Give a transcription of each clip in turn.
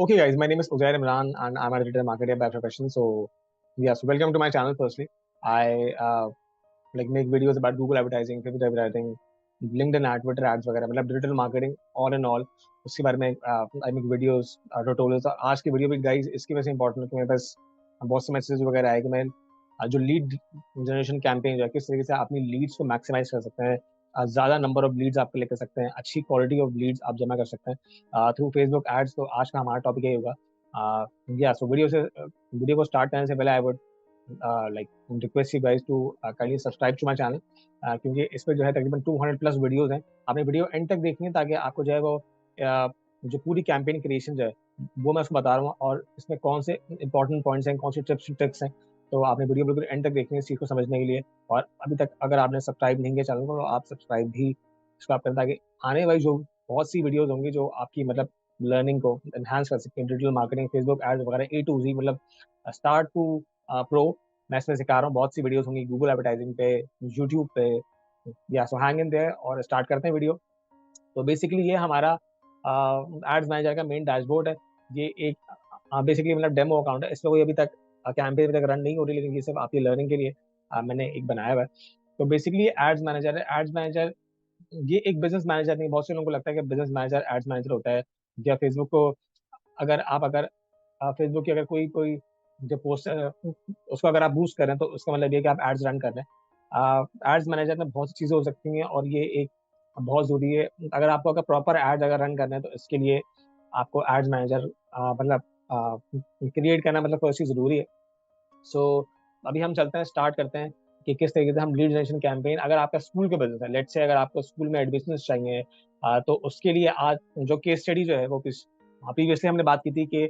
Okay, guys, my name is Uzair Imran, and I'm a digital marketer by profession. So welcome to my channel. Firstly, I make videos about Google advertising, Facebook advertising, LinkedIn ad, Twitter ads वगैरह मतलब digital marketing all in all. उसके बारे में I make videos, tutorials. आज की video भी guys इसकी वजह से important है कि मेरे पास बहुत से मैसेजेस वगैरह आए कि मैं जो लीड जनरेशन कैंपेन जो है किस तरीके से अपनी लीड्स को मैक्सिमाइज कर सकते हैं, ज़्यादा नंबर ऑफ लीड्स आप लेकर सकते हैं, अच्छी क्वालिटी ऑफ लीड्स आप जमा कर सकते हैं थ्रू फेसबुक एड्स। तो आज का हमारा टॉपिक यही होगा। या सो वीडियो को स्टार्ट करने से पहले I would like request you guys to kindly subscribe to my channel, क्योंकि इस पर जो है तकरीबन 200 प्लस वीडियोस हैं। आपने वीडियो एंड तक देखनी है ताकि आपको जो है वो जो पूरी कैंपेन क्रिएशन जो है वो मैं उसको बता रहा हूँ, और इसमें कौन से इंपॉर्टेंट पॉइंट्स हैं, कौन सी टिप्स ट्रिक्स हैं। तो आपने वीडियो बिल्कुल एंड तक देखनी है इस चीज़ को समझने के लिए। और अभी तक अगर आपने सब्सक्राइब नहीं किया चैनल को तो आप सब्सक्राइब भी इसको आप करें, ताकि आने वाली जो बहुत सी वीडियोस होंगी जो आपकी मतलब लर्निंग को एनहांस कर सकती हैं। डिजिटल मार्केटिंग, फेसबुक एड्स वगैरह ए टू जी, मतलब स्टार्ट टू प्रो मैं इसमें सिखा रहा हूँ। बहुत सी वीडियोस होंगी गूगल एडवर्टाइजिंग पे, यूट्यूब पे। या सो हैंग इन देयर और स्टार्ट करते हैं वीडियो। तो बेसिकली ये हमारा एड्स मैनेजर का मेन डैशबोर्ड है। ये एक बेसिकली मतलब डेमो अकाउंट है, इसमें कोई अभी तक कैंपेन अभी तक रन नहीं हो रही, लेकिन ये सिर्फ आपकी लर्निंग के लिए मैंने एक बनाया हुआ है। तो बेसिकली ये एड्स मैनेजर है। एड्स मैनेजर ये एक बिजनेस मैनेजर नहीं, बहुत से लोगों को लगता है कि बिजनेस मैनेजर एड्स मैनेजर होता है। या फेसबुक को अगर फेसबुक की अगर कोई कोई जो पोस्ट उसको अगर आप बूस्ट करें तो उसका मतलब ये है कि आप एड्स रन कर रहे हैं। एड्स मैनेजर में बहुत सी चीज़ें हो सकती हैं और ये एक बहुत ज़रूरी है। अगर आपको अगर प्रॉपर एड्स अगर रन करना है तो इसके लिए आपको एड्स मैनेजर मतलब क्रिएट करना मतलब फर्स्ट चीज़ ज़रूरी है। सो अभी हम चलते हैं, स्टार्ट करते हैं कि किस तरीके से हम लीड जनरेशन कैंपेन। अगर आपका स्कूल का बिजनेस है, लेट्स से अगर आपको स्कूल में एडमिशन्स चाहिए, तो उसके लिए आज जो केस स्टडी जो है वो प्रीवियसली हमने बात की थी कि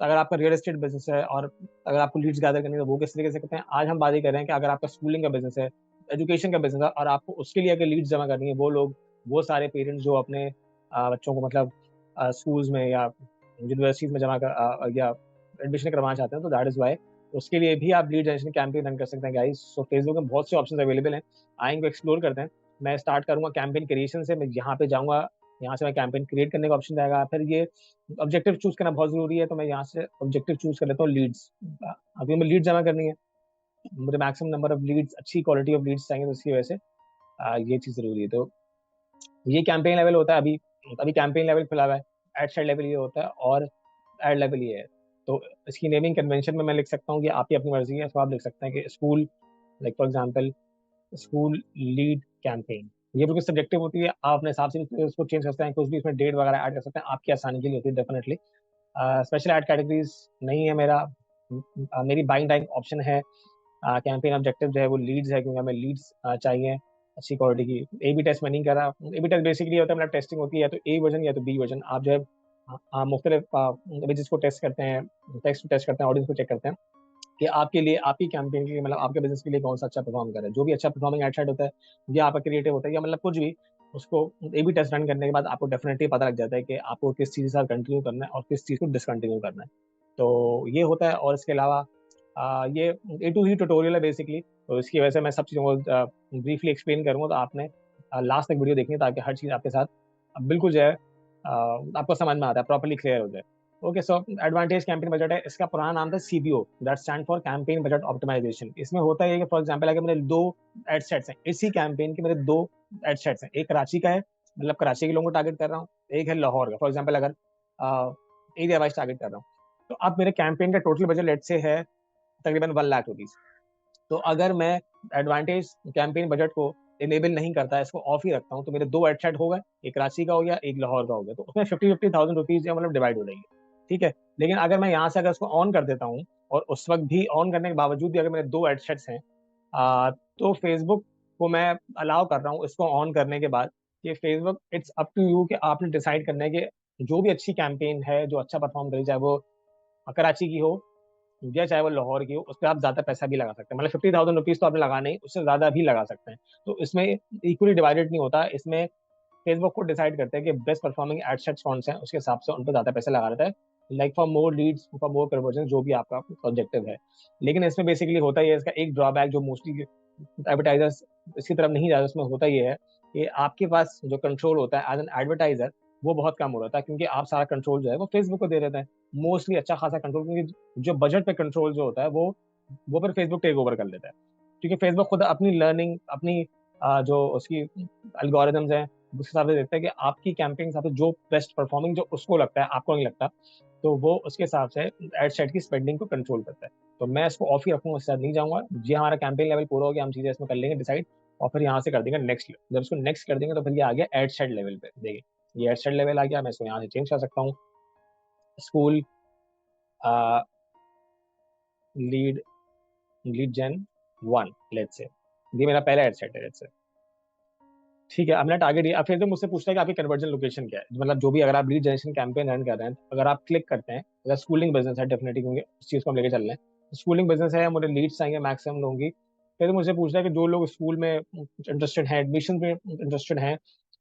अगर आपका रियल एस्टेट बिजनेस है और अगर आपको लीड्स गैदर करनी है तो वो किस तरीके से करते हैं। आज हम बात ही कर रहे हैं कि अगर आपका स्कूलिंग का बिजनेस है, एजुकेशन का बिजनेस है और आपको उसके लिए अगर लीड्स जमा करनी है, वो सारे पेरेंट्स जो अपने बच्चों को मतलब स्कूल्स में या यूनिवर्सिटीज में या एडमिशन करवाना चाहते हैं, तो दैट इज वाई उसके लिए भी आप लीड जनरेशन कैंपेन रन कर सकते हैं गाइस। सो फेसबुक में बहुत से ऑप्शंस अवेलेबल हैं, आएंगे एक्सप्लोर करते हैं। मैं स्टार्ट करूंगा कैंपेन क्रिएशन से। मैं यहाँ पे जाऊंगा, यहाँ से मैं कैंपेन क्रिएट करने का ऑप्शन जाएगा। फिर ये ऑब्जेक्टिव चूज करना बहुत जरूरी है, तो मैं यहाँ से ऑब्जेक्टिव चूज कर लेता हूँ लीड्स। अभी हमें लीड जमा करनी है, मुझे मैक्सिमम नंबर ऑफ लीड्स, अच्छी क्वालिटी ऑफ लीड्स चाहिए, तो इसकी वजह से ये चीज़ जरूरी है। तो ये कैंपेन लेवल होता है। अभी अभी कैंपेन लेवल खुला हुआ है, एड सेट लेवल ये होता है और एड लेवल ये है। तो इसकी नेमिंग कन्वेंशन में मैं लिख सकता हूँ कि आपकी अपनी मर्जी है, तो आप लिख सकते हैं कि school, like for example school lead campaign. ये बिल्कुल सब्जेक्टिव होती है, आप अपने हिसाब से भी उसको चेंज कर सकते हैं, कुछ भी इसमें डेट वगैरह ऐड कर सकते हैं, आपकी आसानी के लिए होती है डेफिनेटली। स्पेशल ऐड कैटेगरीज नहीं है मेरा। मेरी बाइंग टाइम ऑप्शन है। कैंपेन ऑब्जेक्टिव जो है वो लीड्स है, क्योंकि हमें लीड्स चाहिए अच्छी क्वालिटी की। ए बी टेस्ट मैं नहीं कर रहा। ए बी टेस्ट बेसिकली होता है मतलब टेस्टिंग होती है, या तो ए वर्जन या तो बी वर्जन। आप जो है मुख्तलिफ इमेजेस को टेस्ट करते हैं, टेक्स्ट टेस्ट करते हैं, ऑडियंस को चेक करते हैं कि आपके लिए, आपकी कैंपेन के लिए, मतलब आपके बिजनेस के लिए कौन सा अच्छा परफॉर्म कर रहा है। जो भी अच्छा परफॉर्मिंग एड सेट होता है या आपका क्रिएटिव होता है या मतलब कुछ भी, उसको ए बी टेस्ट रन करने के बाद आपको डेफिनेटली पता लग जाता है कि आपको किस चीज़ के साथ कंटिन्यू करना है और किस चीज़ को डिसकंटिन्यू करना है। तो ये होता है। और इसके अलावा ये ए टू जी ट्यूटोरियल है बेसिकली, तो इसकी वजह से मैं सब चीज़ों को ब्रीफली एक्सप्लेन करूँगा। तो आपने लास्ट तक वीडियो देखनी है ताकि हर चीज़ आपके साथ बिल्कुल जो है आपको समझ में आता है, प्रॉपर्ली क्लियर हो जाए। Okay, so advantage campaign budget है। इसका पुराना नाम था CBO, that stand for campaign budget optimisation. इसमें होता है कि फॉर एग्जांपल अगर मेरे दो एड सेट्स हैं, इसी कैंपेन के मेरे दो एड सेट्स हैं, एक कराची का है, मतलब कराची के लोगों को टारगेट कर रहा हूँ, एक है लाहौर का। फॉर एग्जाम्पल अगर एरिया वाइज टारगेट कर रहा हूँ, तो अब मेरे कैंपेन का टोटल बजट लेट से है तकरीबन 1 लाख रुपीज। तो अगर मैं एडवांटेज कैंपेन बजट को इनेबल नहीं करता, इसको ऑफ ही रखता हूँ, तो मेरे दो एडसेट हो गए, एक कराची का हो गया, एक लाहौर का हो गया, तो उसमें 50,000 रुपीज मतलब डिवाइड हो जाएगी। ठीक है। लेकिन अगर मैं यहाँ से अगर उसको ऑन कर देता हूँ, और उस वक्त भी ऑन करने के बावजूद भी अगर मेरे दो एडसेट्स हैं, तो फेसबुक को मैं अलाउ कर रहा हूँ इसको ऑन करने के बाद कि Facebook it's up to you कि आपने डिसाइड करना है कि जो भी अच्छी कैंपेन है, जो अच्छा परफॉर्म करे, चाहे वो कराची की हो या चाहे वो लाहौर की हो, उस पर आप ज्यादा पैसा भी लगा सकते हैं। मतलब 50,000 रुपीज तो आपने लगाना ही, उससे ज्यादा भी लगा सकते हैं। तो इसमें इक्वली डिवाइडेड नहीं होता, इसमें फेसबुक को डिसाइड करते हैं कि बेस्ट परफॉर्मिंग एड सेट्स कौन से हैं, उसके हिसाब से उन पर ज्यादा पैसा लगा देता है, like for more Leeds, for more conversion, जो भी आपका ऑब्जेक्टिव है। लेकिन इसमें बेसिकली होता ही है, इसका एक ड्रॉबैक जो मोस्टली एडवर्टाइजर्स इसकी तरफ नहीं जाते, उसमें होता ही है कि आपके पास जो कंट्रोल होता है एज एन एडवर्टाइजर, वो बहुत कम हो रहा था, क्योंकि आप सारा कंट्रोल जो है वो फेसबुक को दे देते हैं, मोस्टली अच्छा खासा कंट्रोल, क्योंकि जो बजट पे कंट्रोल जो होता है वो फिर फेसबुक टेक ओवर कर लेता है, क्योंकि फेसबुक खुद अपनी लर्निंग, अपनी जो उसकी एल्गोरिदम्स हैं उस हिसाब से देखता है कि आपकी कैंपेन के हिसाब से जो बेस्ट परफॉर्मिंग जो उसको लगता है, आपको नहीं लगता, तो वो उसके हिसाब से एड सेट की स्पेंडिंग को कंट्रोल करता है। तो मैं इसको ऑफ ही रखूंगा, इसके साथ नहीं जाऊंगा जी। हमारा कैंपेन लेवल पूरा हो गया, हम चीजें इसमें कर लेंगे डिसाइड, और फिर यहाँ से कर देंगे नेक्स्ट। जब इसको नेक्स्ट कर देंगे तो फिर ये आ गया एड सेट लेवल पे। देखिए ये एड सेट लेवल आ गया, मैं इसको यहाँ से चेंज कर सकता हूँ, school lead lead gen 1 let's say, ये मेरा पहला एड सेट है लेट्स से। ठीक है, अब मैंने टारगेट दिया। अब फिर तो मुझसे पूछता है कि आपकी कन्वर्जन लोकेशन क्या है, मतलब जो भी अगर आप लीड जनरेशन कैंपेन रन कर रहे हैं, तो अगर आप क्लिक करते हैं, अगर स्कूलिंग बिजनेस है डेफिनेटली, क्योंकि उस चीज़ को हम लेके चल रहे हैं, स्कूलिंग बिजनेस है, मुझे लीड्स चाहिए मैक्सिमम लोगों की। फिर तो मुझसे पूछ रहा है कि जो लोग स्कूल में इंटरेस्टेड हैं, एडमिशन में इंटरेस्टेड हैं,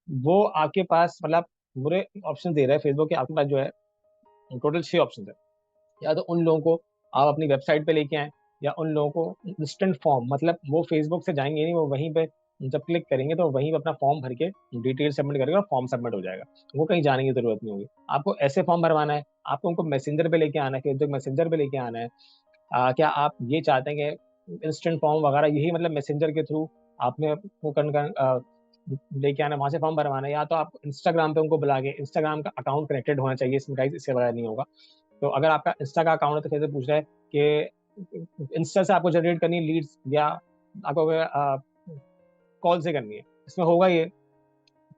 वो आपके पास मतलब बुरे ऑप्शन दे रहा है फेसबुक के, आपके पास जो है टोटल 6 ऑप्शन है। या तो उन लोगों को आप अपनी वेबसाइट पे लेके आए, या उन लोगों को इंस्टेंट फॉर्म, मतलब वो फेसबुक से जाएंगे नहीं, वो वहीं पे जब क्लिक करेंगे तो वहीं पे अपना फॉर्म भर के डिटेल सबमिट करेंगे और फॉर्म सबमिट हो जाएगा, वो कहीं जाने की जरूरत नहीं होगी। आपको ऐसे फॉर्म भरवाना है, आपको उनको मैसेंजर पे लेके आना है, फेसबुक मैसेंजर पे लेके आना है। क्या आप ये चाहते हैं कि इंस्टेंट फॉर्म वगैरह यही मतलब मैसेंजर के थ्रू आपने वो लेके आना, वहां से फॉर्म भरवाना है, या तो आप इंस्टाग्राम पे उनको बुला के, इंस्टाग्राम का अकाउंट कनेक्टेड होना चाहिए इसमें गाइस, इससे बगैर नहीं होगा। तो अगर आपका इंस्टा का अकाउंट है तो फिर से पूछ रहा है कि इंस्टा से आपको जनरेट करनी है लीड्स, या आपको कॉल से करनी है। इसमें होगा ये,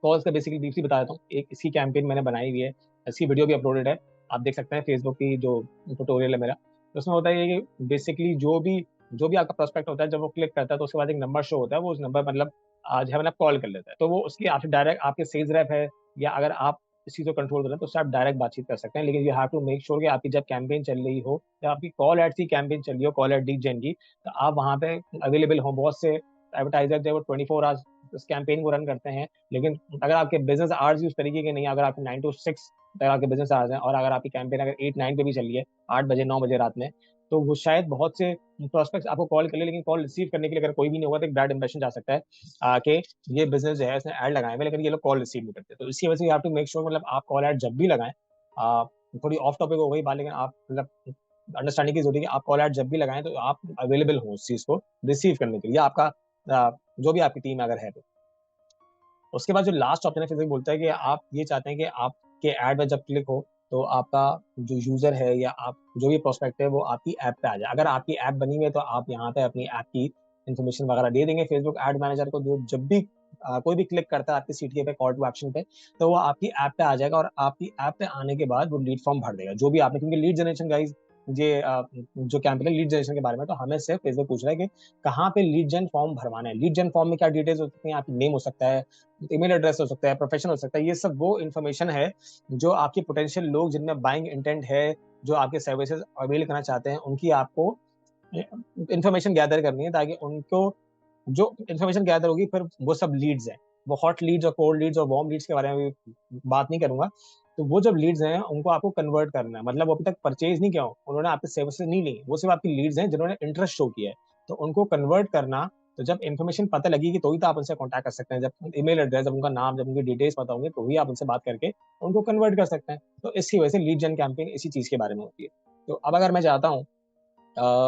कॉल्स का बेसिकली ब्रीफली बता देता हूँ। एक इसकी कैंपेन मैंने बनाई हुई है, इसकी वीडियो भी अपलोडेड है, आप देख सकते हैं फेसबुक की जो ट्यूटोरियल है मेरा। तो उसमें होता है ये कि बेसिकली जो भी आपका प्रोस्पेक्ट होता है, जब वो क्लिक करता है तो उसके बाद एक नंबर शो होता है, वो उस नंबर मतलब आज है मतलब कॉल कर लेता है, तो वो उसकी आपसे डायरेक्ट आपके सेल्स रेप है, या अगर आप इस चीज़ को कंट्रोल कर रहे हैं तो उससे आप डायरेक्ट बातचीत कर सकते हैं। लेकिन you have to make sure कि आपकी जब कैंपेन चल रही हो, या आपकी कॉल एड्स की कैंपेन चल रही हो, कॉल एड लीड जेन की, तो आप वहाँ पे अवेलेबल हो। बहुत से एडवर्टाइजर जो है वो 24 आवर्स इस कैंपेन को रन करते हैं, लेकिन अगर आपके बिजनेस आवर्स उस तरीके के नहीं है, अगर आपके 9 to 6 अगर आपके बिजनेस आवर्स हैं, और अगर आपकी कैंपेन अगर 8-9 पे भी चल रही है, 8 बजे 9 बजे रात में, तो वो शायद बहुत से प्रोस्पेक्ट्स आपको कॉल कर ले, लेकिन कॉल रिसीव करने के लिए अगर कोई भी नहीं होगा तो एक बैड इंप्रेशन जा सकता है कि ये बिजनेस जो है इसने ऐड लगाए हुए, लेकिन ये लोग कॉल रिसीव नहीं करते। तो इसी वजह से you have to make sure, मतलब आप कॉल ऐड जब भी लगाएं, आ, थोड़ी ऑफ टॉपिक हो गई बात, लेकिन आप मतलब अंडरस्टैंडिंग की जरूरत है कि आप कॉल ऐड जब भी लगाएं तो आप अवेलेबल हो उस चीज को रिसीव करने के लिए, आपका जो भी आपकी टीम अगर है तो। उसके बाद जो लास्ट ऑप्शन है, फिर बोलता है कि आप ये चाहते हैं कि आपके ऐड में जब क्लिक हो तो आपका जो यूजर है या आप जो भी प्रोस्पेक्ट है वो आपकी ऐप पे आ जाए। अगर आपकी ऐप बनी हुई है तो आप यहाँ पे अपनी ऐप की इन्फॉर्मेशन वगैरह दे देंगे फेसबुक एड मैनेजर को, जो जब भी कोई भी क्लिक करता है आपकी सीटीए पे, कॉल टू एक्शन पे, तो वो आपकी ऐप पे आ जाएगा, और आपकी ऐप पे आने के बाद वो लीड फॉर्म भर देगा जो भी आपने, क्योंकि लीड जनरेशन गाइज, ये जो कैंपेन है लीड जनरेशन के बारे में, तो हमें सिर्फ फेसबुक पूछ रहा है कि कहाँ पे लीड जन फॉर्म भरवाना है। लीड जन फॉर्म में क्या डिटेल्स हो सकती हैं, आपकी नेम हो सकता है, ईमेल एड्रेस हो सकता है, प्रोफेशन हो सकता है, ये सब वो इन्फॉर्मेशन है जो आपके पोटेंशियल लोग जिनमें बाइंग इंटेंट है, जो आपके सर्विसेज अवेल करना चाहते हैं, उनकी आपको इन्फॉर्मेशन गैदर करनी है, ताकि उनको जो इन्फॉर्मेशन गैदर होगी फिर वो सब लीड्स हैं। वो हॉट लीड्स और कोल्ड लीड्स और वार्म लीड्स के बारे में भी बात नहीं करूंगा। तो वो जब लीड्स हैं उनको आपको कन्वर्ट करना है, मतलब वो अभी तक परचेज नहीं किया हो, उन्होंने आपके सर्विसेज नहीं ली, वो सिर्फ आपकी लीड्स हैं जिन्होंने इंटरेस्ट शो किया है, तो उनको कन्वर्ट करना। तो जब इन्फॉर्मेशन पता लगेगी तो ही तो आप उनसे कॉन्टैक्ट कर सकते हैं, जब ईमेल एड्रेस, जब उनका नाम, जब उनकी डिटेल्स पता होंगे तो ही आप उनसे बात करके उनको कन्वर्ट कर सकते हैं। तो इसकी वजह से लीड जन कैंपेन इसी चीज के बारे में होती है। तो अब अगर मैं चाहता हूँ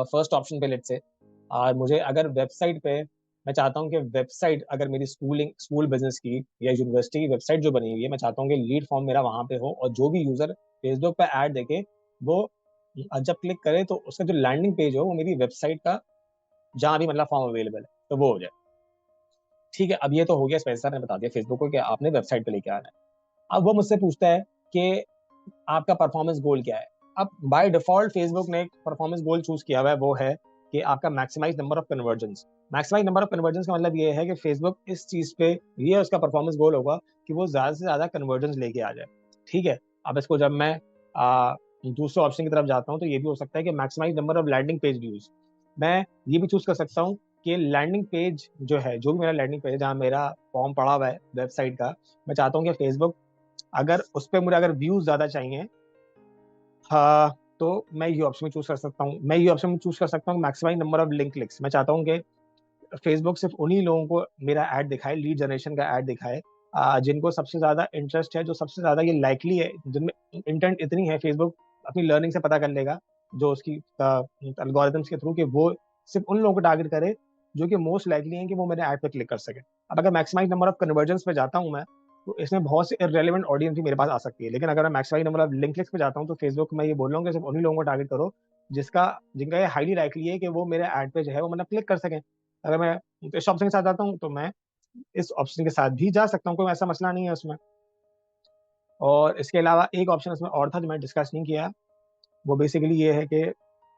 फर्स्ट ऑप्शन पे लेट से, और मुझे अगर वेबसाइट पे, मैं चाहता हूँ कि वेबसाइट अगर मेरी स्कूल बिजनेस की या यूनिवर्सिटी की वेबसाइट जो बनी हुई है, मैं चाहता हूँ कि लीड फॉर्म मेरा वहां पे हो, और जो भी यूजर फेसबुक पे ऐड देखे वो जब क्लिक करे तो उसका जो लैंडिंग पेज हो वो मेरी वेबसाइट का, जहाँ भी मतलब फॉर्म अवेलेबल है, तो वो हो जाए। ठीक है, अब ये तो हो गया, स्पेसिफायर ने बता दिया फेसबुक को कि आपने वेबसाइट पे लेके आना है। अब वो मुझसे पूछता है कि आपका परफॉर्मेंस गोल क्या है। अब बाय डिफॉल्ट फेसबुक ने एक परफॉर्मेंस गोल चूज किया हुआ है, वो है कि आपका maximise number of conversions. Maximise number of conversions का मतलब ये है कि फेसबुक इस चीज पे, ये उसका परफॉर्मेंस गोल होगा कि वो ज्यादा से ज्यादा कन्वर्जन्स लेके आ जाए। ठीक है, अब इसको जब मैं दूसरे ऑप्शन की तरफ जाता हूँ तो ये भी हो सकता है कि maximise number of landing page views. मैं ये भी चूज कर सकता हूँ कि लैंडिंग पेज जो है, जो भी मेरा लैंडिंग पेज है जहाँ मेरा फॉर्म पड़ा हुआ है वेबसाइट का, मैं चाहता हूँ कि फेसबुक अगर उस पर मुझे अगर व्यूज ज्यादा चाहिए, हाँ, तो मैं ये ऑप्शन चूज कर सकता हूँ। मैं ये ऑप्शन चूज कर सकता हूँ maximise number of link clicks. मैं चाहता हूँ कि फेसबुक सिर्फ उन्हीं लोगों को मेरा ऐड दिखाए, लीड जनरेशन का ऐड दिखाए, जिनको सबसे ज्यादा इंटरेस्ट है, जो सबसे ज्यादा ये लाइकली है, जिनमें इंटेंट इतनी है, फेसबुक अपनी लर्निंग से पता कर लेगा, जो उसकी एल्गोरिथम्स के थ्रू, कि वो सिर्फ उन लोगों को टारगेट करे जो कि मोस्ट लाइकली हैं कि वो मेरे ऐड पे क्लिक कर सके। अब अगर मैक्सिमाइज नंबर ऑफ कन्वर्जन पे जाता हूँ मैं, तो इसमें बहुत से इररेलेवेंट ऑडियंस भी मेरे पास आ सकती है। लेकिन अगर मैं maximise number of link clicks पे जाता हूँ, तो फेसबुक में ये बोल रहा हूँ कि सिर्फ उन्हीं लोगों को टारगेट करो जिसका जिनका ये हाईली लाइकली है कि वो मेरे ऐड पे जो है वो मतलब क्लिक कर सकें। अगर मैं इस ऑप्शन के साथ जाता हूँ, तो मैं इस ऑप्शन के साथ भी जा सकता हूँ, कोई ऐसा मसला नहीं है उसमें। और इसके अलावा एक ऑप्शन इसमें और था जो मैंने डिस्कस नहीं किया, वो बेसिकली ये है कि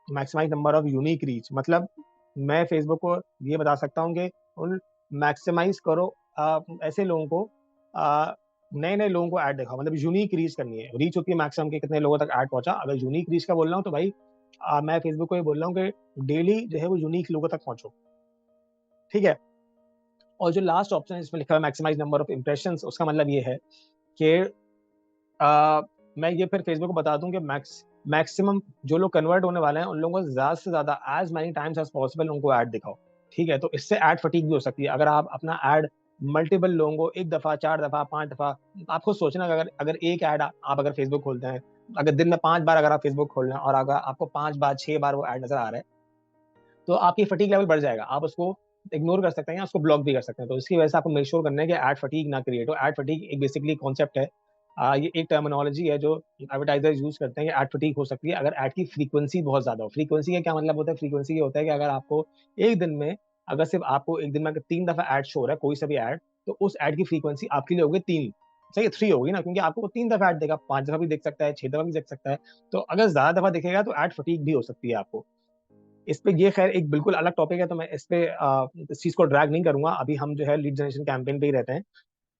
maximise number of unique reach. मतलब मैं फेसबुक को ये बता सकता हूँ कि उन मैक्सिमाइज करो ऐसे लोगों को, नए नए लोगों को ऐड दिखाओ। मतलब यूनिक रीच करनी है, रीच होती है मैक्सिमम के कितने लोगों तक ऐड पहुंचा। अगर यूनिक रीच का बोल रहा हूँ, तो भाई मैं फेसबुक को ये बोल रहा हूँ कि डेली जो है वो यूनिक लोगों तक पहुंचो, ठीक है। और जो लास्ट ऑप्शन है इसमें लिखा हुआ मैक्सिमाइज नंबर ऑफ इंप्रेशंस, उसका मतलब ये है कि मैं ये फिर फेसबुक को बता दूं कि मैक्सिमम जो लोग कन्वर्ट होने वाले हैं, उन लोगों को ज्यादा से ज्यादा as many times as possible उनको ऐड दिखाओ, ठीक है। तो इससे ऐड फटीग भी हो सकती है। अगर आप अपना ऐड मल्टीपल लोगों को एक दफा, चार दफा, पांच दफा, आप खुद सोचना, अगर अगर एक ऐड आप अगर फेसबुक खोलते हैं, अगर दिन में 5 बार अगर आप फेसबुक खोल रहे हैं और अगर आपको 5 बार 6 बार वो ऐड नजर आ रहा है, तो आपकी फटीक लेवल बढ़ जाएगा। आप उसको इग्नोर कर सकते हैं या उसको ब्लॉक भी कर सकते हैं। तो इसकी वजह से आपको मेक श्योर करना है कि एड फटीक ना क्रिएट हो। एड फटीक एक बेसिकली कॉन्सेप्ट है, ये एक टर्मिनोलॉजी है जो एडवर्टाइजर्स यूज करते हैं कि एड फटीक हो सकती है अगर एड की फ्रीक्वेंसी बहुत ज्यादा हो। फ्रीक्वेंसी का क्या मतलब होता है? फ्रीक्वेंसी ये होता है कि अगर आपको एक दिन में, अगर सिर्फ आपको एक दिन में अगर 3 दफा ऐड शो हो रहा है, कोई सा भी ऐड, तो उस ऐड की फ्रीक्वेंसी आपके लिए होगी 3। सही, 3 होगी ना, क्योंकि आपको 3 दफा ऐड देगा, 5 दफा भी देख सकता है, 6 दफा भी देख सकता है। तो अगर ज्यादा दफा दिखेगा तो ऐड फटीक भी हो सकती है आपको। इस पे ये खैर एक बिल्कुल अलग टॉपिक है, तो मैं इस पे इस चीज को ड्रैग नहीं करूंगा। अभी हम जो है लीड जनरेशन कैंपेन पे ही रहते हैं।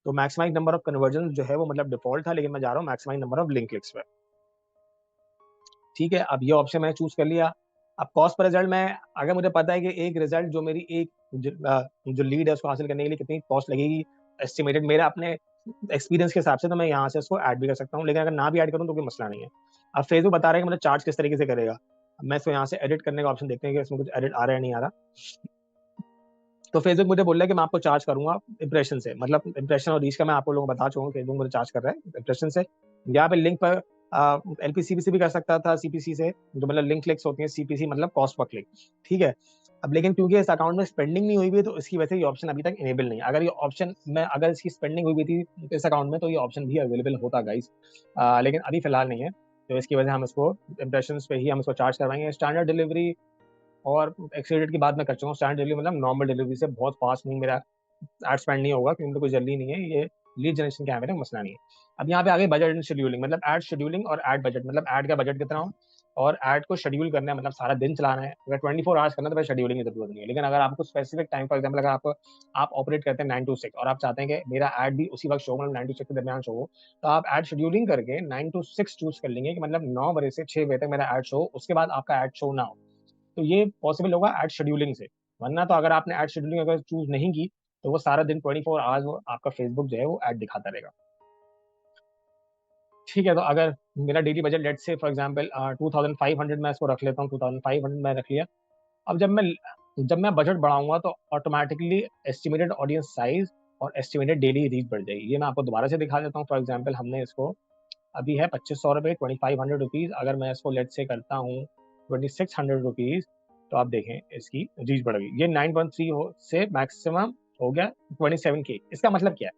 तो मैक्सिमाइज नंबर ऑफ कन्वर्जन जो है वो मतलब डिफॉल्ट था, लेकिन मैं जा रहा हूँ maximise number of link clicks पे, ठीक है। अब ये ऑप्शन मैंने चूज कर लिया। अब कॉस्ट पर रिजल्ट में, अगर मुझे पता है कि एक रिजल्ट जो मेरी एक जो लीड है उसको हासिल करने के लिए कितनी कॉस्ट लगेगी एस्टिमेटेड मेरा अपने एक्सपीरियंस के हिसाब से, तो मैं यहाँ से उसको ऐड भी कर सकता हूँ। लेकिन अगर ना भी ऐड करूँ तो कोई मसला नहीं है। अब फेसबुक बता रहा है कि मतलब चार्ज किस तरीके से करेगा। अब मैं इसको यहाँ से एडिट करने का ऑप्शन देखते हैं कि इसमें कुछ एडिट आ रहा है नहीं आ रहा। तो फेसबुक मुझे बोल रहा है कि मैं आपको चार्ज करूंगा इंप्रेशन से, मतलब इंप्रेशन और रीच का मैं आप लोगों को बता चुका हूँ। फेसबुक मुझे चार्ज कर रहा है इंप्रेशन से। यहाँ पे लिंक पर एलपी सीपीसी भी कर सकता था, सीपीसी से, जो मतलब लिंक क्लिक्स होती है, सीपीसी मतलब कॉस्ट पर क्लिक, ठीक है। अब लेकिन क्योंकि इस अकाउंट में स्पेंडिंग नहीं हुई भी है, तो इसकी वजह से ये ऑप्शन अभी तक इनेबल नहीं है। अगर ये ऑप्शन में, अगर इसकी स्पेंडिंग हुई भी थी इस अकाउंट में, तो ये ऑप्शन भी अवेलेबल होता गाइस, लेकिन अभी फिलहाल नहीं है। तो इसकी वजह से हम इसको इंप्रेशन पे ही हम इसको चार्ज करवाएंगे। स्टैंडर्ड डिलीवरी और एक्सीडेंट की बात मैं कर चुका हूँ। स्टैंडर्ड डिलीवरी मतलब नॉर्मल डिलीवरी से बहुत फास्ट नहीं, मेरा एड स्पेंड नहीं होगा क्योंकि कोई जल्दी नहीं है। ये लीड जनरेशन के कैमरे का मसला नहीं है। अब यहाँ पे आगे बजट एंड शेड्यूलिंग, मतलब एड शेड्यूलिंग और एड बजट, मतलब एड का बजट कितना हो और एड को शेड्यूल करना है, मतलब सारा दिन चलाना है। अगर 24 आवर्स करना है तो भाई शेड्यूलिंग की जरूरत नहीं है। लेकिन अगर आपको स्पेसिफिक टाइम, फॉर एग्जाम्पल अगर आप ऑपरेट करते हैं 9 to 6 और आप चाहते हैं कि मेरा एड भी उसी वक्त शो, मतलब 9 to 6 के दरमियान शो हो, तो आप एड शेड्यूलिंग करके 9 to 6 चूज कर लेंगे कि मतलब 9 बजे से 6 बजे तक मेरा एड शो, उसके बाद आपका एड शो ना हो। तो ये पॉसिबल होगा एड शेड्यूलिंग से। वरना तो अगर आपने एड शेड्यूलिंग अगर चूज नहीं की, तो वो सारा दिन 24 आवर्स वो आपका फेसबुक जो है वो ऐड दिखाता रहेगा, ठीक है। तो अगर मेरा डेली बजट लेट से फॉर एग्जांपल 2500 मैं इसको रख लेता हूँ, 2500 मैं रख लिया। अब जब मैं बजट बढ़ाऊंगा, तो ऑटोमेटिकली एस्टिमेटेड ऑडियंस साइज और एस्टिमेटेड डेली रीच बढ़ जाएगी। ये मैं आपको दोबारा से दिखा देता हूँ। फॉर एग्जाम्पल हमने इसको, अभी है 2500 रुपये, 2500 रुपीज़। अगर मैं इसको लेट से करता हूँ 2600 रुपीज़, तो आप देखें इसकी रीच बढ़ गई। ये 9.3 से मैक्सिमम हो गया 27K। इसका मतलब क्या है?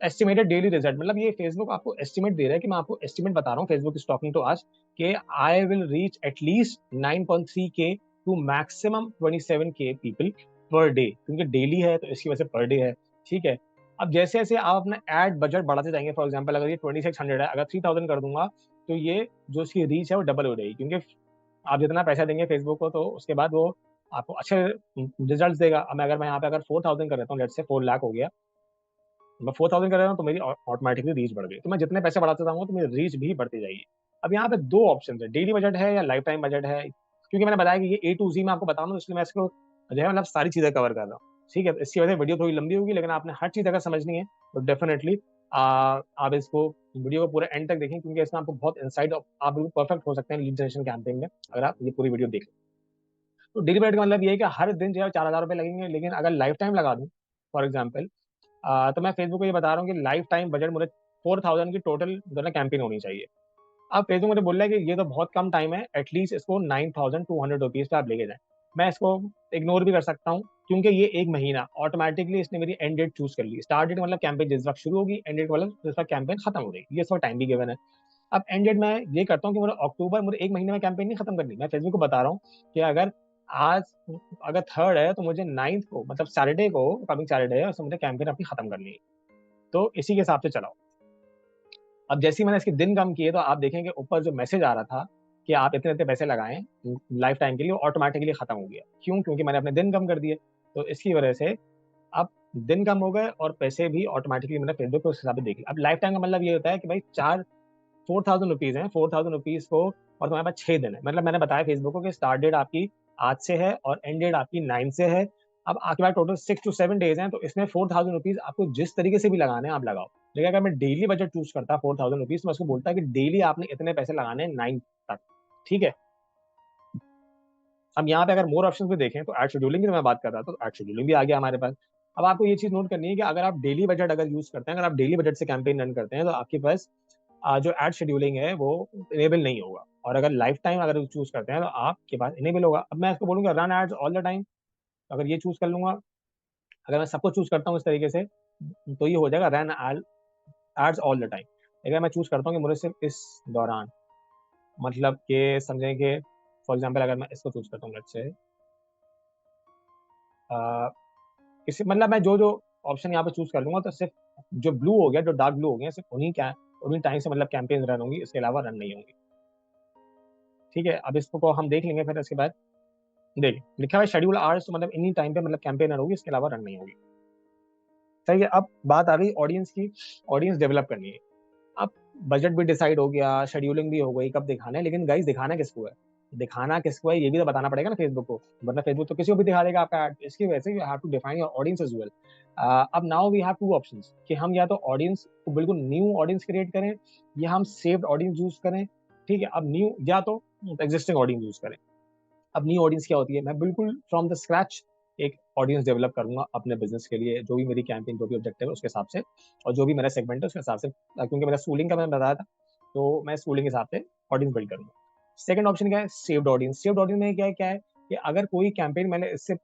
एस्टिमेटेड डेली रिजल्ट, मतलब ये फेसबुक आपको एस्टिमेट दे रहा है कि मैं आपको एस्टिमेट बता रहा हूँ, Facebook is talking to us कि I will reach at least 9.3K to maximum 27K people per day, क्योंकि डेली है तो इसकी वजह से पर डे है, ठीक है। अब जैसे जैसे आप अपना एड बजट बढ़ाते जाएंगे, फॉर एग्जाम्पल अगर ये 2600 है, अगर 3000 कर दूंगा, तो ये जो इसकी रीच है वो डबल हो जाएगी, क्योंकि आप जितना पैसा देंगे फेसबुक को, तो उसके बाद वो आपको अच्छे रिजल्ट देगा। अब अगर मैं यहाँ पे अगर 4000 कर देता हूँ, लेट से 4 लाख हो गया, मैं 4000 कर रहा हूँ, तो मेरी ऑटोमेटिकली रीच बढ़ गई। तो मैं जितने पैसे बढ़ाता जाऊंगा तो मेरी रीच भी बढ़ती जाएगी। अब यहाँ पे दो ऑप्शन है, डेली बजट है या लाइफ टाइम बजट है। क्योंकि मैंने बताया कि ये A to Z मैं आपको बता रहा हूँ, इसलिए मैं इसको जो है मतलब सारी चीजें कवर कर रहा हूँ, ठीक है। तो इसकी वजह से वीडियो थोड़ी लंबी होगी, लेकिन आपने हर चीज अगर समझनी है तो डेफिनेटली आप इसको वीडियो को पूरा एंड तक देखें, क्योंकि इसमें आपको बहुत इंसाइट, आप बिल्कुल परफेक्ट हो सकते हैं लीड जनरेशन कैंपेन में अगर आप ये पूरी वीडियो देखें। तो डेली बजट का मतलब ये है कि हर दिन जो है 4000 रुपये लगेंगे, लेकिन अगर लाइफ टाइम लगा दूं, फॉर एग्जाम्पल तो मैं फेसबुक को ये बता रहा हूँ कि लाइफ टाइम बजट मुझे 4000 की टोटल जो है ना कैंपेन होनी चाहिए। अब फेसबुक मुझे बोल रहा है कि ये तो बहुत कम टाइम है, एटलीस्ट इसको 9200 रुपीज पे आप लेके जाएं। मैं इसको इग्नोर भी कर सकता हूँ, क्योंकि ये एक महीना ऑटोमेटिकली इसने मेरी एंड डेट चूज कर ली। स्टार्ट डेट मतलब कैंपेन जिस वक्त शुरू होगी, एंड डेट मतलब जिस वक्त कैंपेन खत्म हो गई, ये इसका टाइम भी गिवन है। अब एंड डेट मैं ये करता हूँ कि मुझे अक्टूबर, मुझे एक महीने में कैंपेन नहीं खत्म करनी। मैं फेसबुक को बता रहा हूँ कि आज अगर थर्ड है तो मुझे 9th को, मतलब सैटरडे को, कमिंग सैटरडे है, उसमें मुझे कैंपेन अपनी खत्म करनी है। तो इसी के हिसाब से चलाओ। अब जैसे ही मैंने इसके दिन कम किए तो आप देखेंगे ऊपर जो मैसेज आ रहा था कि आप इतने इतने पैसे लगाएं लाइफ टाइम के लिए, ऑटोमेटिकली खत्म हो गया। क्यों? क्योंकि मैंने अपने दिन कम कर दिए। तो इसकी वजह से अब दिन कम हो गए और पैसे भी ऑटोमेटिकली मैंने फेसबुक पे उस हिसाब से देख लिया। अब लाइफ टाइम का मतलब ये होता है कि भाई 4000 रुपीज है, 4000 रुपीज को, और तुम्हारे पास 6 दिन है। मतलब मैंने बताया फेसबुक को कि स्टार्ट डेट आपकी आज से है और एंड डेट आपकी 9 से है। अब आपके पास टोटल 6 to 7 डेज हैं, तो इसमें 4000 रुपीज आपको जिस तरीके से भी लगाने हैं आप लगाओ। लेकिन अगर मैं डेली बजट चूज करता 4000 रुपीज, तो मैं उसको बोलता कि डेली आपने इतने पैसे लगाने हैं 9 तक। ठीक है। अब यहाँ पे अगर मोर ऑप्शन भी देखें तो एड शेड्यूलिंग की मैं बात कर रहा था, तो एड शेड्यूलिंग भी आ गया हमारे पास। अब आपको ये चीज नोट करनी है कि अगर आप डेली बजट अगर यूज करते हैं, अगर आप डेली बजट से कैंपेन रन करते हैं, तो आपके पास जो एड शेड्यूलिंग है वो इनेबल नहीं होगा। और अगर लाइफ टाइम अगर चूज करते हैं तो आपके पास इनेबल होगा। अब मैं इसको बोलूंगा run ads all the time, अगर ये चूज कर लूंगा, अगर मैं सबको चूज करता हूँ इस तरीके से, तो ये हो जाएगा run ads all the time. अगर मैं चूज करता हूँ कि मुझे सिर्फ इस दौरान, मतलब कि समझें कि फॉर एग्जाम्पल अगर मैं इसको चूज करता हूँ, लेट्स से इसी, मतलब मैं जो जो ऑप्शन यहाँ पे चूज कर लूंगा, तो सिर्फ जो ब्लू हो गया, जो डार्क ब्लू हो गया, सिर्फ उन्हीं टाइम से मतलब कैंपेन रन होंगी, इसके अलावा रन नहीं होंगी। ठीक है। अब इसको को हम देख लेंगे फिर इसके बाद। देखिए लिखा हुआ है शेड्यूल आवर्स, तो मतलब इन्हीं टाइम पे मतलब कैंपेन रन होगी, इसके अलावा रन नहीं होगी। सही है। अब बात आ गई ऑडियंस की। ऑडियंस डेवलप करनी है। अब बजट भी डिसाइड हो गया, शेड्यूलिंग भी हो गई, कब दिखाना है, लेकिन गाइस दिखाना किसको है? दिखाना किसको है ये भी तो बताना पड़ेगा ना फेसबुक को, वरना फेसबुक तो किसी को भी दिखा देगा आपका ऐड। इसकी वजह से you have to define your audience as well. अब now we have two options कि हम या तो ऑडियंस को बिल्कुल न्यू ऑडियंस क्रिएट करें, या हम सेव्ड ऑडियंस यूज करें। ठीक है। अब न्यू या तो एग्जिस्टिंग ऑडियंस यूज करें। अब न्यू ऑडियंस क्या होती है? मैं बिल्कुल फ्रॉम द स्क्रैच एक ऑडियंस डेवलप करूंगा अपने बिजनेस के लिए, जो भी मेरी कैंपेन, जो भी ऑब्जेक्टिव है उसके हिसाब से, और जो भी मेरा सेगमेंट है उसके हिसाब से, क्योंकि मेरा स्कूलिंग का मैंने बताया था, तो मैं स्कूलिंग के हिसाब से ऑडियंस बिल्ड करूंगा। सेकंड ऑप्शन क्या है? Saved audience. सेव्ड ऑडियंस में क्या है कि अगर कोई कैंपेन मैंने इससे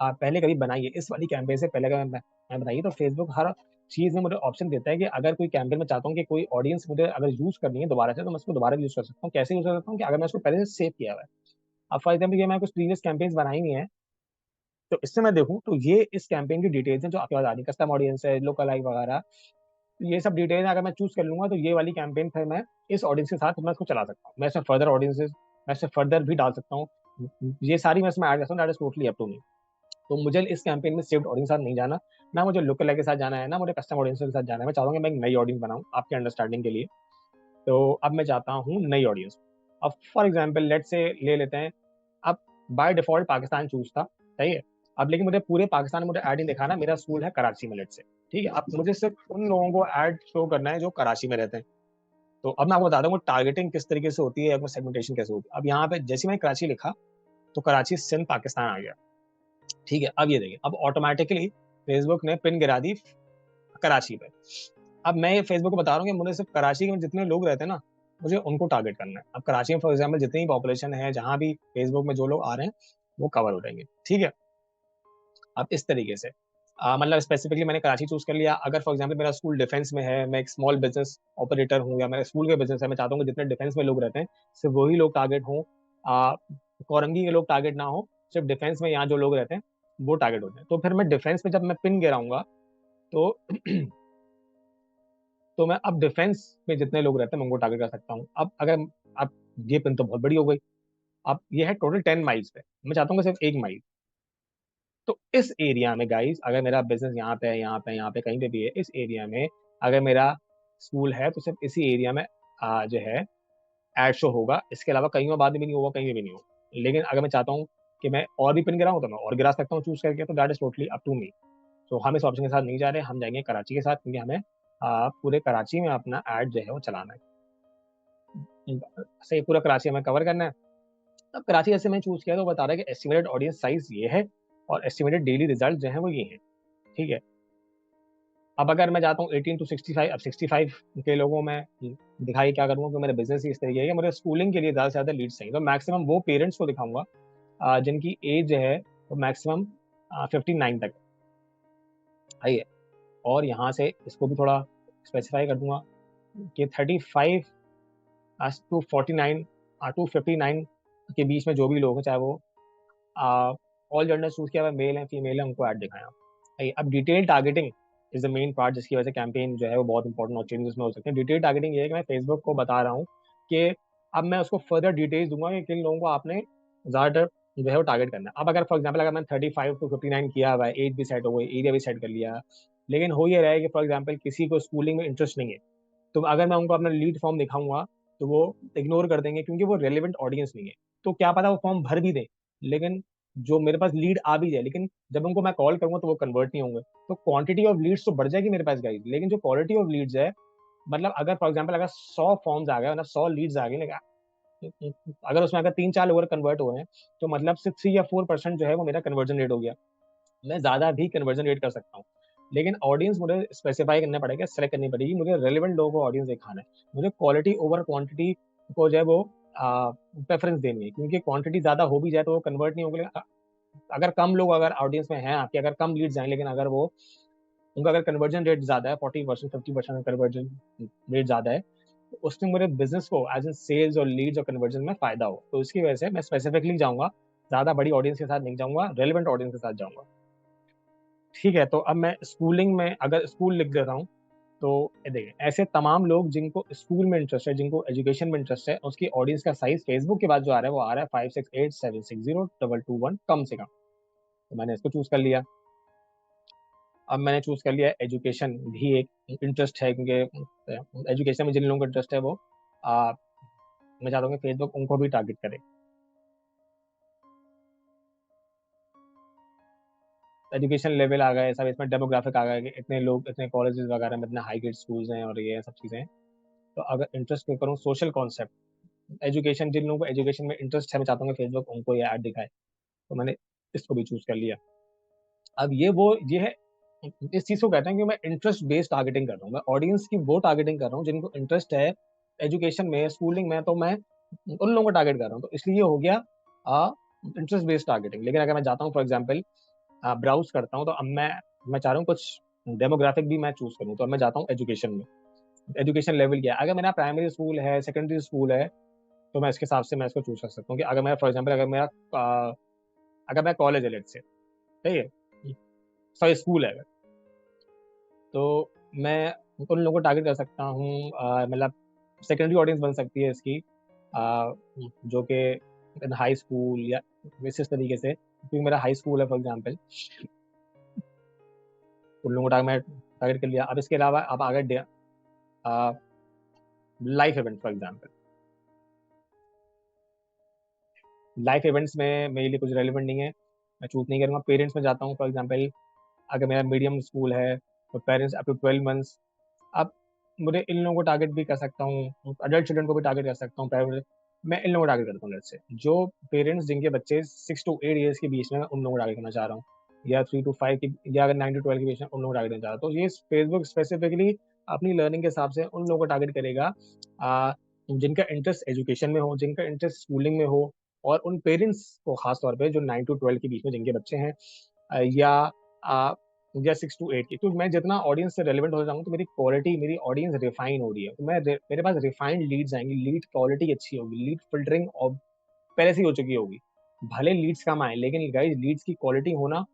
पहले कभी बनाई है, इस वाली कैंपेन से पहले अगर मैं बनाई है, तो फेसबुक हर चीज में मुझे ऑप्शन देता है कि अगर कोई कैंपेन में चाहता हूँ कि कोई ऑडियंस मुझे अगर यूज करनी है दोबारा से, तो मैं उसको दोबारा यूज कर सकता हूँ। कैसे यूज कर सकता हूँ? कि अगर मैं उसको पहले से सेव किया हुआ है। अब फॉर एग्जाम्पल ये मैं कुछ प्रीवियस कैंपेन्स बनाई हुई है, तो इससे मैं देखूं तो ये इस कैंपेन की डिटेल्स हैं जो आपके पास आ रही है, कस्टम ऑडियंस है, लोकल लाइक वगैरह, तो ये सब डिटेल्स अगर मैं चूज कर लूंगा, तो ये वाली कैंपेन फिर मैं इस ऑडियंस के साथ मैं इसको चला सकता हूँ। मैं इसमें फर्दर ऑडियंसेस, मैं इसमें फर्दर भी डाल सकता हूँ। ये सारी मैं इसमें ऐड कर सकता हूँ, that is totally up to me. तो मुझे इस कैंपेन में सेव्ड ऑडियंस के साथ नहीं जाना, ना मुझे लोकल लाइक के साथ जाना है, ना मुझे कस्टम ऑडियंस के साथ जाना है। मैं चाहूंगा मैं एक नई ऑडियंस बनाऊं आपके अंडरस्टैंडिंग के लिए। तो अब मैं चाहता हूँ नई ऑडियंस। अब फॉर एग्जाम्पल लेट से ले लेते हैं, अब बाय डिफॉल्ट पाकिस्तान चूज था, सही है। अब लेकिन मुझे पूरे पाकिस्तान में मुझे ऐड नहीं दिखाना, मेरा स्कूल है कराची में लेट से। ठीक है। अब मुझे सिर्फ उन लोगों को ऐड शो करना है जो कराची में रहते हैं। तो अब मैं आपको बता दूँ टारगेटिंग किस तरीके से होती है, सेगमेंटेशन कैसे होती है। अब यहाँ पे जैसे मैंने कराची लिखा, तो कराची सिंध पाकिस्तान आ गया। ठीक है। अब ये देखिए, अब ऑटोमेटिकली फेसबुक ने पिन गिरा दी कराची पे। अब मैं फेसबुक को बता रहा हूँ कि मुझे सिर्फ कराची में जितने लोग रहते हैं ना, मुझे उनको टारगेट करना है। अब कराची में फॉर एग्जाम्पल जितनी पॉपुलेशन है, जहाँ भी फेसबुक में जो लोग आ रहे हैं, वो कवर हो जाएंगे। ठीक है। अब इस तरीके से मतलब स्पेसिफिकली मैंने कराची चूज कर लिया। अगर फॉर एग्जाम्पल मेरा स्कूल डिफेंस में है, मैं एक स्मॉल बिजनेस ऑपरेटर हूँ, या मेरे स्कूल के बिजनेस है, मैं चाहता हूँ कि जितने डिफेंस में लोग रहते हैं सिर्फ वही लोग टारगेट हों, कोरंगी के लोग टारगेट ना हो, सिर्फ डिफेंस में यहाँ जो लोग रहते हैं वो टारगेट होते हैं। तो फिर मैं डिफेंस में जब मैं पिन गिराऊंगा, तो तो मैं अब डिफेंस में जितने लोग रहते हैं मैं उनको टारगेट कर सकता हूँ। अब अगर अब ये पिन तो बहुत बड़ी हो गई। अब ये है टोटल 10 माइल्स पे, मैं चाहता हूँ कि सिर्फ 1 माइल। तो इस एरिया में गाइस, अगर मेरा बिजनेस यहाँ पे है, यहाँ पे, यहाँ पे, कहीं पे भी है, इस एरिया में अगर मेरा स्कूल है, तो सिर्फ इसी एरिया में जो है एड शो होगा। इसके अलावा कहीं और बाद में भी नहीं होगा, कहीं भी नहीं होगा। लेकिन अगर मैं चाहता हूँ कि मैं और भी पिन गिराऊँ, तो मैं और गिरा सकता हूँ चूज करके। तो that is totally up to me. तो हम इस ऑप्शन के साथ नहीं जा रहे, हम जाएंगे कराची के साथ, क्योंकि हमें पूरे कराची में अपना ऐड जो है वो चलाना है। सही, पूरा कराची हमें कवर करना है। अब कराची जैसे मैं चूज किया, तो बता रहा है कि एस्टिमेटेड ऑडियंस साइज ये है, और एस्टिमेटेड डेली रिजल्ट जो है वो ये है। ठीक है। अब अगर मैं जाता हूँ 18 to 65, अब 65 के लोगों में दिखाई क्या करूँगा कि मेरा बिजनेस ही इस तरीके है कि मुझे स्कूलिंग के लिए ज़्यादा से ज़्यादा लीड्स चाहिए, तो मैक्सिमम वो पेरेंट्स को दिखाऊंगा जिनकी एज है वो मैक्सिमम 59 तक है। और यहाँ से इसको भी थोड़ा स्पेसिफाई कर दूंगा कि 35 टू 49 टू 59 के बीच में जो भी लोग हैं, चाहे वो ऑल जेंडर चूज किया हुआ मेल है फीमेल है, उनको ऐड दिखाया। अब detail targeting is the main part, जिसकी वजह से कैंपेन जो है वो बहुत इंपॉर्टेंट और चेंजेस में हो सकते हैं। डिटेल टारगेटिंग ये है कि मैं फेसबुक को बता रहा हूँ कि अब मैं उसको फर्दर डिटेल्स दूंगा कि किन लोगों को आपने ज़्यादातर जो है वो टारगेट करना है। अब अगर फॉर एग्जाम्पल अगर मैंने 35 टू 59 किया हुआ है, एज भी सेट हो गई, एरिया भी सेट कर लिया, लेकिन हो ये रहा है कि फॉर एग्जाम्पल किसी को स्कूलिंग में इंटरेस्ट नहीं है, तो अगर मैं उनको अपना लीड फॉर्म दिखाऊंगा तो वो इग्नोर कर देंगे क्योंकि वो रेलिवेंट ऑडियंस नहीं है। तो क्या पता वो फॉर्म भर भी दें, लेकिन जो मेरे पास लीड आ भी जाए, लेकिन जब उनको मैं कॉल करूंगा तो वो कन्वर्ट नहीं होंगे। तो क्वांटिटी ऑफ लीड्स तो बढ़ जाएगी मेरे पास गाइस, लेकिन जो क्वालिटी ऑफ लीड्स है, मतलब अगर फॉर एग्जाम्पल अगर 100 फॉर्म्स आ गए, मतलब 100 लीड्स आ गए, लेकिन अगर उसमें अगर 3-4 लोग कन्वर्ट हुए हैं, तो मतलब सिर्फ 3 या 4% जो है वो मेरा कन्वर्जन रेट हो गया। मैं ज़्यादा भी कन्वर्जन रेट कर सकता हूँ, लेकिन ऑडियंस मुझे स्पेसिफाई करना पड़ेगा, सेलेक्ट करनी पड़ेगी, मुझे रेलिवेंट लोगों को ऑडियंस दिखाना है। मुझे क्वालिटी ओवर क्वांटिटी को जो है वो प्रेफरेंस देनी है, क्योंकि क्वांटिटी ज़्यादा हो भी जाए तो वो कन्वर्ट नहीं होगी। अगर कम लोग अगर ऑडियंस में हैं आपके, अगर कम लीड्स आए, लेकिन अगर वो उनका अगर कन्वर्जन रेट ज़्यादा है, 40% 50% कन्वर्जन रेट ज़्यादा है, तो उसमें मेरे बिजनेस को एज इन सेल्स और लीड्स और कन्वर्जन में फायदा हो। तो इसकी वजह से मैं स्पेसिफिकली जाऊंगा, ज़्यादा बड़ी ऑडियंस के साथ नहीं जाऊंगा, रेलिवेंट ऑडियंस के साथ जाऊंगा। ठीक है, तो अब मैं स्कूलिंग में अगर स्कूल लिख देता हूँ, तो ये देखिए ऐसे तमाम लोग जिनको स्कूल में इंटरेस्ट है, जिनको एजुकेशन में इंटरेस्ट है, उसकी ऑडियंस का साइज फेसबुक के बाद जो आ रहा है वो आ रहा है 5687602221 कम से कम। तो मैंने इसको चूज कर लिया। अब मैंने चूज कर लिया एजुकेशन भी एक इंटरेस्ट है, क्योंकि एजुकेशन में जिन लोगों को इंटरेस्ट है वो आ, मैं चाहता हूँ कि फेसबुक उनको भी टारगेट करे। एजुकेशन लेवल आ गए सब, इसमें डेमोग्राफिक आ गया कि इतने लोग, इतने कॉलेजेस वगैरह में, इतने हाई ग्रेड स्कूल्स हैं और ये सब चीज़ें हैं। तो अगर इंटरेस्ट पे करूँ सोशल कॉन्सेप्ट, एजुकेशन, जिन लोगों को एजुकेशन में इंटरेस्ट है, मैं चाहता हूँ कि फेसबुक उनको ये ऐड दिखाए, तो मैंने इसको भी चूज कर लिया। अब ये है, इस चीज को कहते हैं कि मैं इंटरेस्ट बेस्ड टारगेटिंग कर रहा हूँ। मैं ऑडियंस की वो टारगेटिंग कर रहा हूँ जिनको इंटरेस्ट है एजुकेशन में, स्कूलिंग में, तो मैं उन लोगों को टारगेट कर रहा हूँ। तो इसलिए हो गया इंटरेस्ट बेस्ड टारगेटिंग। लेकिन अगर मैं जाता हूँ फॉर एग्जाम्पल ब्राउज करता हूँ, तो अब मैं चाह रहा हूँ कुछ डेमोग्राफिक भी मैं चूज करूँ, तो अब मैं जाता हूँ एजुकेशन में। एजुकेशन लेवल क्या है, अगर मेरा प्राइमरी स्कूल है, सेकेंडरी स्कूल है, तो मैं इसके हिसाब से मैं इसको चूज कर सकता हूँ कि अगर मैं फॉर एग्जाम्पल अगर मैं कॉलेज है लेट से, सही है, सॉरी स्कूल है अगर, तो मैं उन लोगों को टारगेट कर सकता हूँ। मतलब सेकेंडरी ऑडियंस बन सकती है इसकी, जो कि हाई स्कूल या इस तरीके से, क्योंकि मेरा हाई स्कूल है फॉर एग्जाम्पल, उन लोगों को मैं टारगेट कर लिया। अब इसके अलावा अब आगे life event for example, life events में मेरे लिए कुछ रेलिवेंट नहीं है, मैं चूज नहीं करूँगा। पेरेंट्स में जाता हूँ फॉर एग्जाम्पल, अगर मेरा मीडियम स्कूल है तो पेरेंट्स अप टू 12 मंथ्स। अब मुझे इन लोगों को टारगेट भी कर सकता हूँ, अडल्ट चिल्ड्रन को भी टारगेट कर सकता हूँ प्राइवेट। मैं इन लोगों को टारगेट करता हूँ लेट्स से, जो पेरेंट्स जिनके बच्चे 6 to 8 ईयर्स के बीच में, मैं उन लोगों को टारगेट करना चाह रहा हूँ, या 3 to 5 की, या अगर 9 to 12 के बीच में, उन लोगों को टारगेट करना चाह रहा हूँ। तो ये फेसबुक स्पेसिफिकली अपनी लर्निंग के हिसाब से उन लोगों को टारगेट करेगा जिनका इंटरेस्ट एजुकेशन में हो, जिनका इंटरेस्ट स्कूलिंग में हो, और उन पेरेंट्स को खास तौर पे जो 9 to 12 के बीच में जिनके बच्चे हैं, या 6 to 8 की। तो मैं जितना ऑडियंस से रेलिवेंट हो जाऊंगा, तो मेरी क्वालिटी, मेरी ऑडियंस रिफाइन हो रही है, तो मेरे पास रिफाइंड लीड्स आएंगी, लीड क्वालिटी अच्छी होगी, लीड फिल्टरिंग पहले से ही हो चुकी होगी। भले लीड्स कम आए, लेकिन गाइस लीड्स की क्वालिटी होना,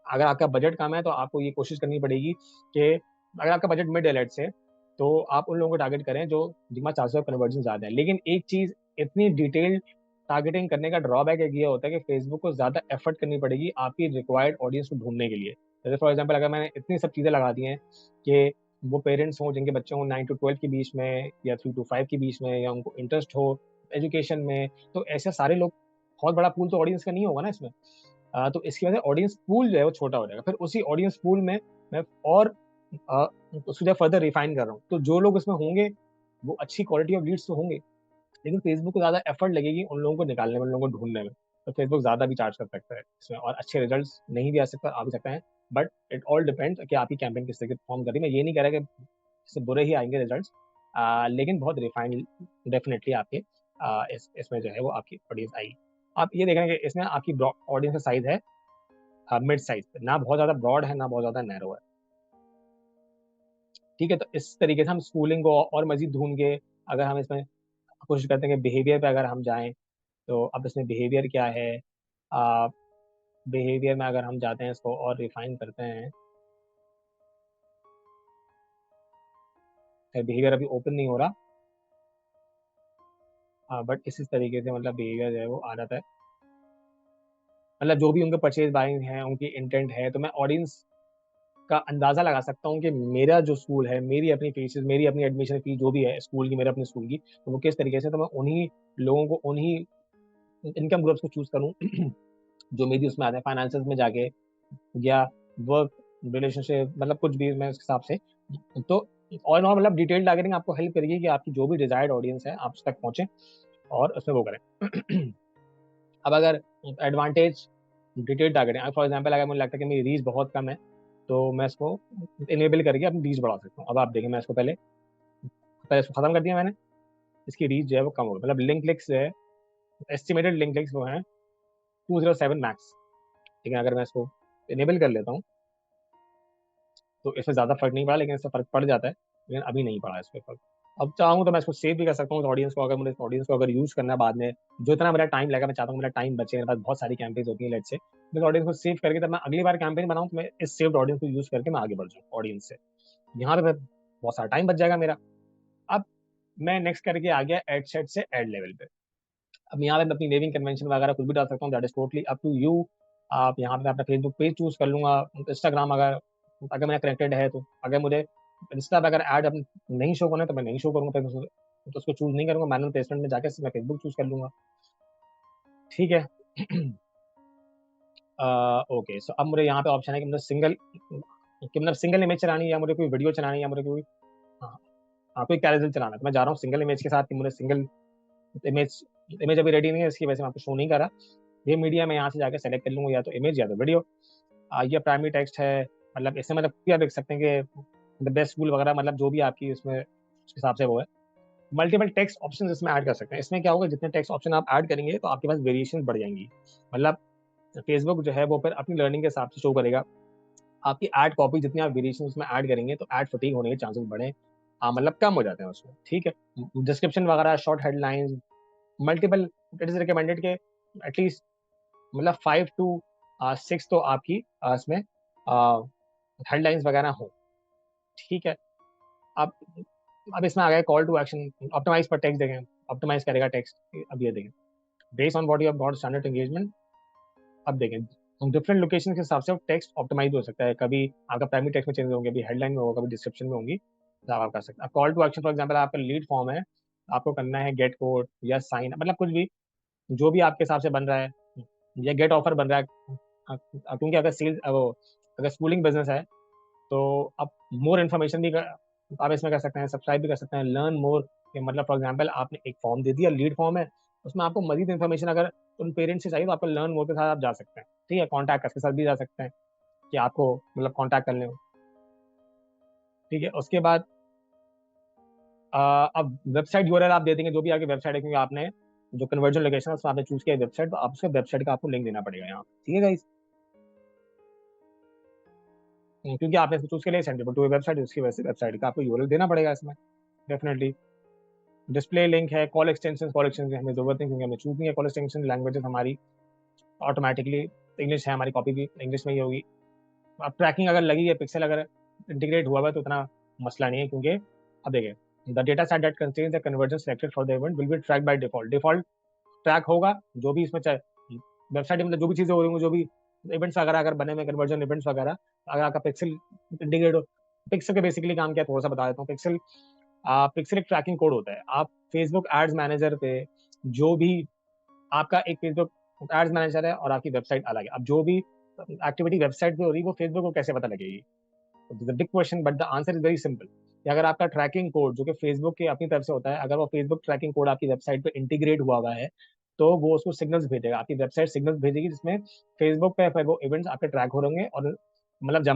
अगर आपका बजट कम है तो आपको ये कोशिश करनी पड़ेगी कि अगर आपका बजट मिड है लेट से, तो आप उन लोगों को टारगेट करें जो जिनका चांस ऑफ कन्वर्जन ज्यादा है। लेकिन एक चीज, इतनी डिटेल टारगेटिंग करने का ड्रॉबैक एक ये होता है कि फेसबुक को ज्यादा एफर्ट करनी पड़ेगी आपकी रिक्वायर्ड ऑडियंस को ढूंढने के लिए। जैसे फॉर एग्जाम्पल अगर मैंने इतनी सब चीजें लगा दी हैं कि वो पेरेंट्स हों जिनके बच्चे हों 9 to 12 के बीच में, या 3 to 5 के बीच में, या उनको इंटरेस्ट हो एजुकेशन में, तो ऐसे सारे लोग, बहुत बड़ा पूल तो ऑडियंस का नहीं होगा ना इसमें। तो इसकी वजह से ऑडियंस पूल जो है वो छोटा हो जाएगा। फिर उसी ऑडियंस पूल में मैं और अ, उसको फर्दर रिफाइन कर रहा हूँ, तो जो लोग इसमें होंगे वो अच्छी क्वालिटी ऑफ लीड्स तो होंगे, लेकिन फेसबुक को ज्यादा एफर्ट लगेगी उन लोगों को निकालने में, उन लोगों को ढूंढने में। तो फेसबुक ज्यादा भी चार्ज कर सकता है इसमें, और अच्छे रिजल्ट्स नहीं भी आ सकता, आ भी सकता है, बट इट ऑल डिपेंड्स कि आपकी कैंपेन किस तरीके से परफॉर्म कर रही है। मैं ये नहीं कह रहा कि इससे बुरे ही आएंगे रिजल्ट्स, लेकिन बहुत रिफाइंड डेफिनेटली आपके इसमें जो है वो आपकी ऑडियंस आएगी। आप ये देख रहे हैं कि इसमें आपकी ऑडियंस का साइज है मिड साइज पे, ना बहुत ज़्यादा ब्रॉड है ना बहुत ज़्यादा नैरो है। ठीक है, तो इस तरीके से हम स्कूलिंग को और मजीद ढूंढ के अगर हम इसमें कोशिश करते हैं कि बिहेवियर पे अगर हम जाएं, तो अब इसमें बिहेवियर क्या है, बिहेवियर में अगर हम जाते हैं इसको और रिफाइन करते हैं, बिहेवियर अभी ओपन नहीं हो रहा, बट इसी तरीके से मतलब बिहेवियर जो है वो आ जाता है। मतलब जो भी उनके परचेज बाइंग है, उनकी इंटेंट है, तो मैं ऑडियंस का अंदाजा लगा सकता हूँ कि मेरा जो स्कूल है, मेरी अपनी फीसेस, मेरी अपनी एडमिशन फीस जो भी है स्कूल की, मेरे अपने स्कूल की, तो वो किस तरीके से, तो मैं उन्हीं लोगों को, उन्हीं इनकम ग्रुप्स को चूज करूँ जो मेरी उसमें आते हैं फाइनेंसेस में जाके, या वर्क रिलेशनशिप, मतलब कुछ भी मैं उस हिसाब से। तो ऑल ओवर मतलब डिटेल टारगेटिंग आपको हेल्प करेगी कि आपकी जो भी डिजायर्ड ऑडियंस है आप उस तक पहुंचे और उसमें वो करें। अब अगर advantage detail targeting, for example अगर मुझे लगता है कि मेरी रीच बहुत कम है, तो मैं इसको इनेबल करके अपनी रीच बढ़ा सकता हूँ। अब आप देखें, मैं इसको पहले पहले इसको खत्म कर दिया मैंने, इसकी रीच जो है वो कम हो गई, मतलब लिंक क्लिक्स जो है, एस्टिमेटेड लिंक क्लिक्स वो हैं 207 मैक्स। ठीक है, अगर मैं इसको इनेबल कर लेता हूँ तो इससे ज़्यादा फर्क नहीं पड़ा, लेकिन इससे फर्क पड़ जाता है, लेकिन अभी नहीं पड़ा इस पर फर्क। अब चाहूँ तो मैं इसको सेव भी कर सकता हूँ ऑडियंस को, अगर मुझे ऑडियंस को अगर यूज़ करना है बाद में, जो इतना मेरा टाइम लगेगा, मैं चाहता हूँ मेरा टाइम बचे, मेरे पास बहुत सारी कैंपेन्स होती हैं लेट से, मैं ऑडियंस को सेव करके तब मैं अगली बार कैंपेन बनाऊँ तो मैं इस सेव्ड ऑडियंस को यूज़ करके मैं आगे बढ़ जाऊँ ऑडियंस से। यहाँ पे बहुत सारा टाइम बच जाएगा मेरा। अब मैं नेक्स्ट करके आ गया एड सेट से एड लेवल पे। अब यहाँ पे मैं अपनी नेमिंग कन्वेंशन वगैरह कुछ भी डाल सकता हूँ, that is totally up to you. आप यहाँ पे अपना फेसबुक पेज चूज कर लूंगा, इंस्टाग्राम अगर अगर मेरा कनेक्टेड है, तो अगर मुझे इंस्टा पे अगर ऐड नहीं शो करना है तो मैं नहीं शो करूंगा, फिर तो उसको चूज नहीं करूंगा, मैनुअल प्लेसमेंट में जाकर मैं फेसबुक चूज कर लूंगा। ठीक है। ओके, सो अब मुझे यहाँ पे ऑप्शन है कि मुझे सिंगल, कि मतलब सिंगल इमेज चलानी है, या मुझे कोई वीडियो चलानी है, या मुझे कोई, हाँ हाँ, कोई कैरोसेल चलाना है, तो मैं जा रहा हूँ सिंगल इमेज के साथ, कि मुझे सिंगल इमेज, इमेज अभी रेडी नहीं है इसकी वजह से मैं आपको शो नहीं कर रहा। ये मीडिया में यहाँ से जाकर सेलेक्ट कर लूंगा, या तो इमेज या तो वीडियो। ये प्राइमरी टेक्स्ट है, मतलब इससे मतलब क्या देख सकते हैं कि द बेस्ट स्कूल वगैरह, मतलब जो भी आपकी इसमें उस हिसाब से वो है। मल्टीपल टेक्स्ट ऑप्शन इसमें ऐड कर सकते हैं। इसमें क्या होगा, जितने टेक्स्ट ऑप्शन आप ऐड करेंगे तो आपके पास वेरिएशन बढ़ जाएंगी। मतलब फेसबुक जो है वो फिर अपनी लर्निंग के हिसाब से शो करेगा आपकी एड कॉपी, जितनी आप वेरिएशन उसमें ऐड करेंगे तो एड फटीग होने के चांसेस बढ़े, मतलब कम हो जाते हैं उसमें। ठीक है, डिस्क्रिप्शन वगैरह, short headlines, multiple, it is recommended के एटलीस्ट मतलब 5 to 6 तो आपकी इसमें हेडलाइंस वगैरह हो। ठीक है। अब अब इसमें आ गया कॉल टू एक्शन, ऑप्टिमाइज पर टेक्स्ट देखें, ऑप्टिमाइज करेगा टेक्स्ट। अब ये देखें, based on what you have got standard engagement. अब देखें डिफरेंट लोकेशन के हिसाब से टेक्स्ट ऑप्टिमाइज हो सकता है, कभी आपका प्राइमरी टेक्स्ट में चेंज होंगे, कभी हेडलाइन में होगा, कभी डिस्क्रिप्शन में होंगी, तो आप कर सकते हैं। Call to action for example आपका लीड फॉर्म है, आपको करना है गेट कोड या साइन, मतलब कुछ भी जो भी आपके हिसाब से बन रहा है, या गेट ऑफर बन रहा है। क्योंकि अगर सेल्स वो अगर स्कूलिंग बिजनेस है, तो आप मोर इन्फॉर्मेशन भी आप इसमें कर सकते हैं, सब्सक्राइब भी कर सकते हैं, लर्न मोर। मतलब फॉर एग्जांपल आपने एक फॉर्म दे दिया, लीड फॉर्म है, उसमें आपको मजीद इन्फॉर्मेशन अगर उन पेरेंट्स से चाहिए तो आपको लर्न मोर के साथ आप जा सकते हैं। ठीक है, कॉन्टैक्ट के साथ भी जा सकते हैं कि आपको मतलब कॉन्टैक्ट कर लें। ठीक है, उसके बाद अब वेबसाइट यूआरएल आप दे देंगे, जो भी आपकी वेबसाइट है, क्योंकि आपने जो कन्वर्जन लोकेशन है उसमें आपने चूज किया वेबसाइट, तो आप उसके वेबसाइट का आपको लिंक देना पड़ेगा यहाँ। ठीक है गाइस, क्योंकि आपने इसको चूज के लिए सेंडेबल टू वेबसाइट, उसकी वजह से वेबसाइट का आपको यूआरएल देना पड़ेगा इसमें डेफिनेटली। डिस्प्ले लिंक है, कॉल एक्सटेंशन की हमें जरूरत नहीं, क्योंकि हमने चूज नहीं है कॉल एक्सटेंशन, लैंग्वेजेस हमारी ऑटोमेटिकली इंग्लिश है, हमारी कॉपी भी इंग्लिश में ही होगी। अब ट्रैकिंग अगर लगी है, पिक्सल अगर इंटीग्रेट हुआ हुआ है, तो इतना मसला नहीं है, क्योंकि अब देखिए the data set that contains the conversion selected for the event will be track by default. Default track होगा जो भी इसमें, चाहे वेबसाइट में जो भी चीजें हो रही होंगी, जो भी इवेंट्स वगैरह अगर बने हुए कन्वर्जन इवेंट्स वगैरह, अगर आपका पिक्सल इंटीग्रेट हो। पिक्सल के बेसिकली काम क्या है थोड़ा सा बता देता हूँ। पिक्सल पिक्सल एक ट्रैकिंग कोड होता है। आप फेसबुक एड्स मैनेजर पे जो भी आपका एक फेसबुक एड्स मैनेजर है और आपकी वेबसाइट अलग है, अब जो भी एक्टिविटी वेबसाइट पे हो रही है वो फेसबुक को कैसे पता लगेगी? Big question, but the answer is very simple, कि अगर आपका ट्रैकिंग कोड जो कि फेसबुक की अपनी तरफ से होता है, अगर वो फेसबुक ट्रैकिंग कोड आपकी वेबसाइट पे इंटीग्रेट हुआ हुआ है, तो वो उसको सिग्नल्स भेजेगा, आपकी वेबसाइट सिग्नल्स भेजेगी, जिसमें फेसबुक पे फिर वो इवेंट्स आपके ट्रैक हो होंगे, और मतलब जमा